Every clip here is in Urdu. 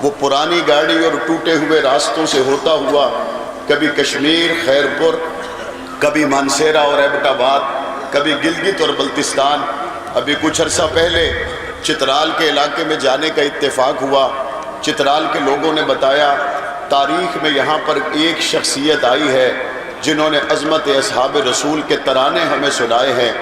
وہ پرانی گاڑی اور ٹوٹے ہوئے راستوں سے ہوتا ہوا کبھی کشمیر خیرپور، کبھی مانسیرا اور ایبٹ آباد، کبھی گلگت اور بلتستان، ابھی کچھ عرصہ پہلے چترال کے علاقے میں جانے کا اتفاق ہوا۔ چترال کے لوگوں نے بتایا تاریخ میں یہاں پر ایک شخصیت آئی ہے جنہوں نے عظمت اصحاب رسول کے ترانے ہمیں سنائے ہیں۔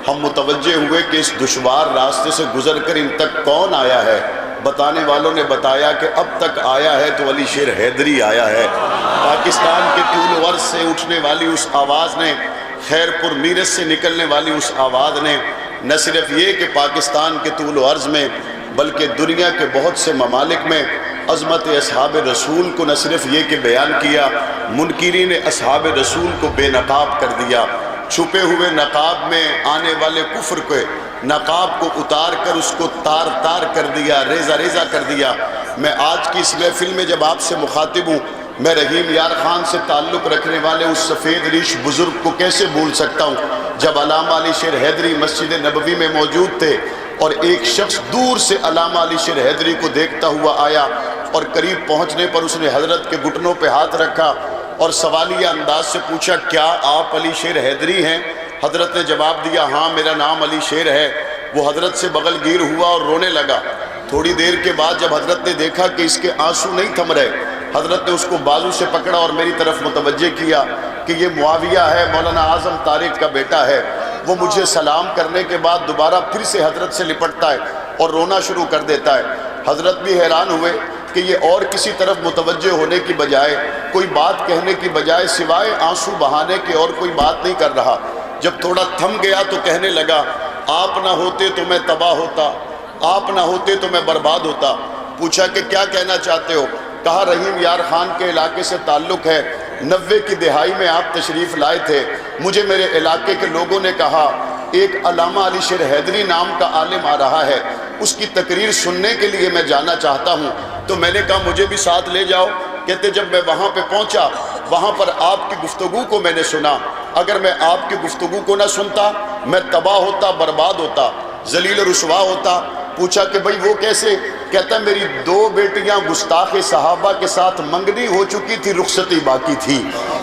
ہم متوجہ ہوئے کہ اس دشوار راستے سے گزر کر ان تک کون آیا ہے۔ بتانے والوں نے بتایا کہ اب تک آیا ہے تو علی شیر حیدری آیا ہے۔ پاکستان کے طول و عرض سے اٹھنے والی اس آواز نے، خیرپور میرٹھ سے نکلنے والی اس آواز نے نہ صرف یہ کہ پاکستان کے طول و عرض میں بلکہ دنیا کے بہت سے ممالک میں عظمت اصحاب رسول کو نہ صرف یہ کہ بیان کیا، منکرین اصحاب رسول کو بے نقاب کر دیا۔ چھپے ہوئے نقاب میں آنے والے کفر کے نقاب کو اتار کر اس کو تار تار کر دیا، ریزہ ریزہ کر دیا۔ میں آج کی اس محفل میں جب آپ سے مخاطب ہوں، میں رحیم یار خان سے تعلق رکھنے والے اس سفید ریش بزرگ کو کیسے بھول سکتا ہوں جب علامہ علی شیر حیدری مسجد نبوی میں موجود تھے اور ایک شخص دور سے علامہ علی شیر حیدری کو دیکھتا ہوا آیا اور قریب پہنچنے پر اس نے حضرت کے گھٹنوں پہ ہاتھ رکھا اور سوالیہ انداز سے پوچھا، کیا آپ علی شیر حیدری ہیں؟ حضرت نے جواب دیا، ہاں میرا نام علی شیر ہے۔ وہ حضرت سے بغل گیر ہوا اور رونے لگا۔ تھوڑی دیر کے بعد جب حضرت نے دیکھا کہ اس کے آنسو نہیں تھم رہے، حضرت نے اس کو بازو سے پکڑا اور میری طرف متوجہ کیا کہ یہ معاویہ ہے، مولانا اعظم طارق کا بیٹا ہے۔ وہ مجھے سلام کرنے کے بعد دوبارہ پھر سے حضرت سے لپٹتا ہے اور رونا شروع کر دیتا ہے۔ حضرت بھی حیران ہوئے کہ یہ اور کسی طرف متوجہ ہونے کی بجائے، کوئی بات کہنے کی بجائے سوائے آنسو بہانے کے اور کوئی بات نہیں کر رہا۔ جب تھوڑا تھم گیا تو کہنے لگا، آپ نہ ہوتے تو میں تباہ ہوتا، آپ نہ ہوتے تو میں برباد ہوتا۔ پوچھا کہ کیا کہنا چاہتے ہو؟ کہا رحیم یار خان کے علاقے سے تعلق ہے، 90 کی دہائی میں آپ تشریف لائے تھے، مجھے میرے علاقے کے لوگوں نے کہا ایک علامہ علی شیر حیدری نام کا عالم آ رہا ہے، اس کی تقریر سننے کے لیے میں جانا چاہتا ہوں۔ تو میں نے کہا مجھے بھی ساتھ لے جاؤ۔ کہتے جب میں وہاں پہ پہنچا، وہاں پر آپ کی گفتگو کو میں نے سنا۔ اگر میں آپ کی گفتگو کو نہ سنتا میں تباہ ہوتا، برباد ہوتا، ذلیل و رسوا ہوتا۔ پوچھا کہ بھئی وہ کیسے؟ کہتا میری 2 بیٹیاں گستاخ صحابہ کے ساتھ منگنی ہو چکی تھی، رخصتی باقی تھی۔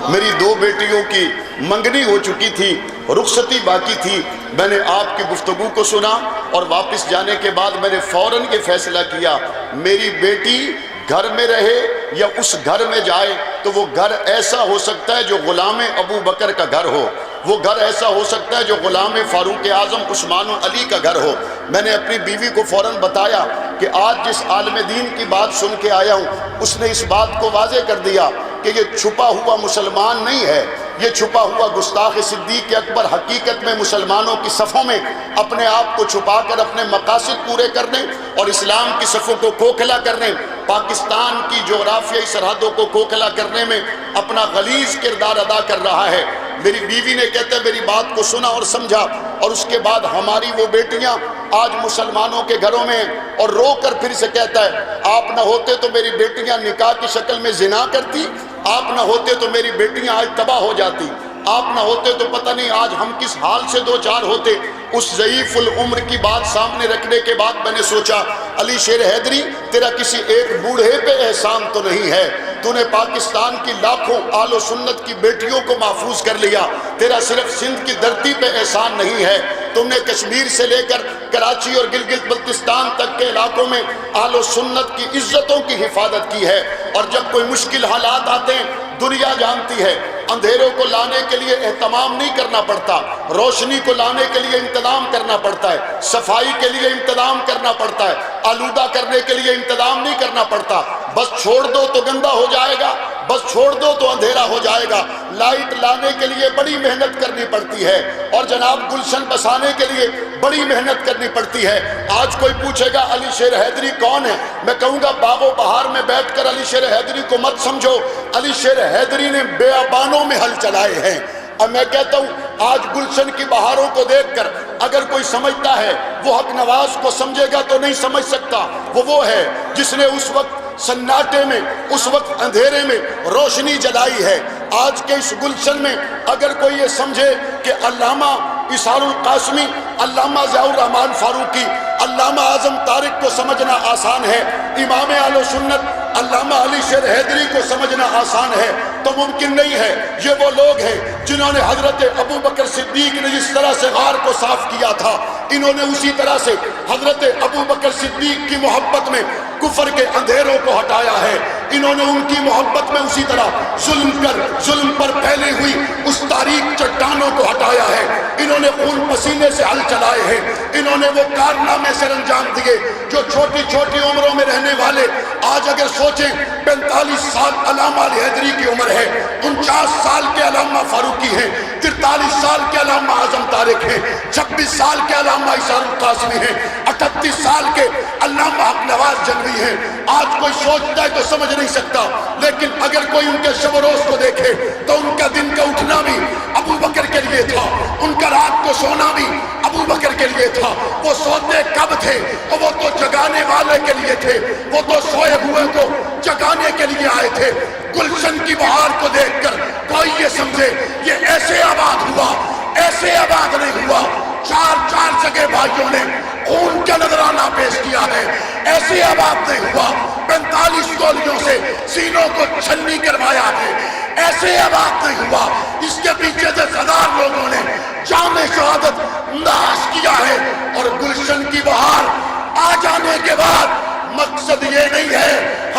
میری 2 بیٹیوں کی منگنی ہو چکی تھی، رخصتی باقی تھی۔ میں نے آپ کی گفتگو کو سنا اور واپس جانے کے بعد میں نے فوراً یہ فیصلہ کیا، میری بیٹی گھر میں رہے یا اس گھر میں جائے تو وہ گھر ایسا ہو سکتا ہے جو غلام ابو بکر کا گھر ہو، وہ گھر ایسا ہو سکتا ہے جو غلام فاروق اعظم عثمان و علی کا گھر ہو۔ میں نے اپنی بیوی کو فوراً بتایا کہ آج جس عالم دین کی بات سن کے آیا ہوں، اس نے اس بات کو واضح کر دیا کہ یہ چھپا ہوا مسلمان نہیں ہے، یہ چھپا ہوا گستاخ صدیق اکبر حقیقت میں مسلمانوں کی صفوں میں اپنے آپ کو چھپا کر اپنے مقاصد پورے کرنے اور اسلام کی صفوں کو کھوکھلا کرنے، پاکستان کی جغرافیائی سرحدوں کو کھوکھلا کرنے میں اپنا غلیظ کردار ادا کر رہا ہے۔ میری بیوی نے کہتے میری بات کو سنا اور سمجھا، اور اس کے بعد ہماری وہ بیٹیاں آج مسلمانوں کے گھروں میں، اور رو کر پھر سے کہتا ہے آپ نہ ہوتے تو میری بیٹیاں نکاح کی شکل میں زنا کرتی، آپ نہ ہوتے تو میری بیٹیاں آج تباہ ہو جاتی، آپ نہ ہوتے تو پتہ نہیں آج ہم کس حال سے دو چار ہوتے۔ اس ضعیف العمر کی بات سامنے رکھنے کے بعد میں نے سوچا علی شیر حیدری تیرا کسی ایک بوڑھے پہ احسان تو نہیں ہے، تو نے پاکستان کی لاکھوں آل و سنت کی بیٹیوں کو محفوظ کر لیا، تیرا صرف سندھ کی دھرتی پہ احسان نہیں ہے، تم نے کشمیر سے لے کر کراچی اور گلگت بلتستان تک کے علاقوں میں آل و سنت کی عزتوں کی حفاظت کی ہے۔ اور جب کوئی مشکل حالات آتے ہیں دنیا جانتی ہے اندھیروں کو لانے کے لیے اہتمام نہیں کرنا پڑتا، روشنی کو لانے کے لیے انتظام کرنا پڑتا ہے، صفائی کے لیے انتظام کرنا پڑتا ہے، آلودہ کرنے کے لیے انتظام نہیں کرنا پڑتا۔ بس چھوڑ دو تو گندا ہو جائے گا، بس چھوڑ دو تو اندھیرا ہو جائے گا۔ لائٹ لانے کے لیے بڑی محنت کرنی پڑتی ہے، اور جناب گلشن بسانے کے لیے بڑی محنت کرنی پڑتی ہے۔ آج کوئی پوچھے گا علی شیر حیدری کون ہے، میں کہوں گا باغ و بہار میں بیٹھ کر علی شیر حیدری کو مت سمجھو، علی شیر حیدری نے بیابانوں میں حل چلائے ہیں۔ اب میں کہتا ہوں آج گلشن کی بہاروں کو دیکھ کر اگر کوئی سمجھتا ہے وہ حق نواز کو سمجھے گا تو نہیں سمجھ سکتا۔ وہ ہے جس نے اس وقت سناٹے میں، اس وقت اندھیرے میں روشنی جلائی ہے۔ آج کے اس گلشن میں اگر کوئی یہ سمجھے کہ علامہ اسحاق القاسمی، علامہ ضیاء الرحمن فاروقی، علامہ اعظم طارق کو سمجھنا آسان ہے، امام اہل سنت علامہ علی شیر حیدری کو سمجھنا آسان ہے تو ممکن نہیں ہے۔ یہ وہ لوگ ہیں جنہوں نے حضرت ابو بکر صدیق نے جس طرح سے غار کو صاف کیا تھا، انہوں نے اسی طرح سے حضرت ابو بکر صدیق کی محبت میں کفر کے اندھیروں کو ہٹایا ہے۔ انہوں نے ان کی محبت میں اسی طرح ظلم پر پھیلی ہوئی اس تاریک چٹانوں کو ہٹایا ہے۔ انہوں نے خون پسینے سے ہل چلائے ہیں۔ انہوں نے وہ کارنامے سر انجام دیے جو چھوٹی چھوٹی عمروں میں رہنے والے آج اگر سوچیں 45 سال علامہ علی حیدری کی عمر ہے، 49 سال کے علامہ فاروقی ہیں، 43 سال کے علامہ اعظم طارق ہیں، 26 سال کے علامہ اظہار القاسمی ہیں، 38 سال کے علامہ حق نواز جنگی ہیں۔ آج کوئی سوچتا ہے تو سمجھ نہیں سکتا، لیکن اگر کوئی ان کے شب و روز کو دیکھے تو ان کا دن کا اٹھنا بھی ابو بکر کے لیے تھا، ان کا رات کو سونا بھی ابو بکر کے لیے تھا۔ وہ سوتے کب تھے؟ وہ تو جگانے والے کے لیے تھے، وہ تو سوئے ہوئے کو جگانے کے لیے آئے تھے۔ گلشن کی بہار کو دیکھ کر کوئی یہ سمجھے یہ ایسے آباد ہوا، ایسے آباد نہیں ہوا۔ چار جگہ بھائیوں نے خون کا نذرانہ پیش کیا ہے، ایسے آباد نہیں ہوا۔ 45 گولیوں سے سینوں کو چھلنی کروایا ہے، ایسے آباد نہیں ہوا۔ اس کے پیچھے 10,000 لوگوں نے جام شہادت ناش کیا ہے۔ اور گلشن کی بہار آ جانے کے بعد مقصد یہ نہیں ہے